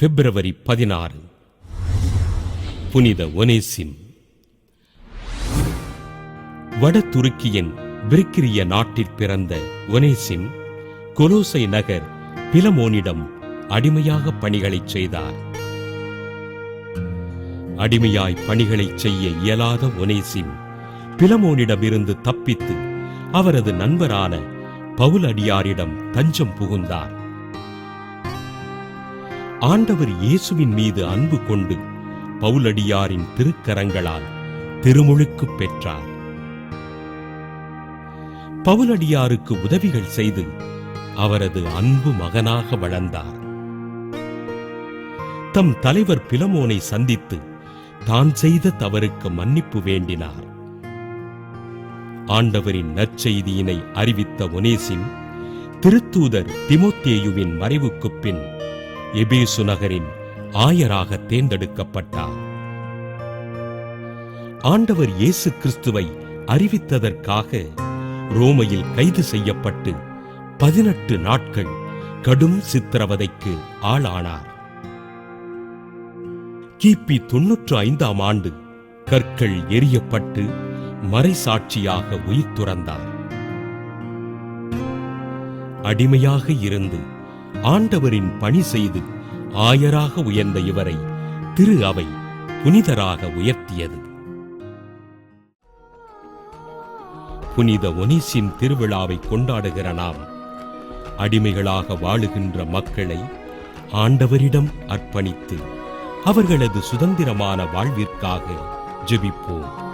பிப்ரவரி 16. புனித ஒனேசிம். வட துருக்கியின் பிரிக்கிரிய நாட்டில் பிறந்த ஒனேசிம் கொலோசை நகர் பிலமோனிடம் அடிமையாக பணிகளைச் செய்தார். அடிமையாய் பணிகளைச் செய்ய இயலாத ஒனேசிம் பிலமோனிடமிருந்து தப்பித்து அவரது நண்பரான பவுலடியாரிடம் தஞ்சம் புகுந்தார். ஆண்டவர் இயேசுவின் மீது அன்பு கொண்டு பவுலடியாரின் திருக்கரங்களால் திருமுழுக்கு பெற்றார். பவுலடியாருக்கு உதவிகள் செய்து அவரது அன்பு மகனாக வளர்ந்தார். தம் தலைவர் பிலமோனை சந்தித்து தான் செய்த தவறுக்கு மன்னிப்பு வேண்டினார். ஆண்டவரின் நற்செய்தியினை அறிவித்த ஒனேசிம் திருத்தூதர் திமோத்தேயுவின் மறைவுக்குப் பின் எபேசு நகரின் ஆயராக தேர்ந்தெடுக்கப்பட்டார். ஆண்டவர் இயேசு கிறிஸ்துவை அறிவித்ததற்காக ரோமையில் கைது செய்யப்பட்டு 18 நாட்கள் கடும் சித்திரவதைக்கு ஆளானார். கிபி 95ஆம் ஆண்டு கற்கள் எரியப்பட்டு மறைசாட்சியாக உயிர் துறந்தார். அடிமையாக இருந்து ஆண்டவரின் பணி செய்து ஆயராக உயர்ந்த இவரை திரு அவை புனிதராக உயர்த்தியது. புனித ஒனேசிம் திருவிழாவை கொண்டாடுகிற நாம் அடிமைகளாக வாழுகின்ற மக்களை ஆண்டவரிடம் அர்ப்பணித்து அவர்களது சுதந்திரமான வாழ்விற்காக ஜெபிப்போம்.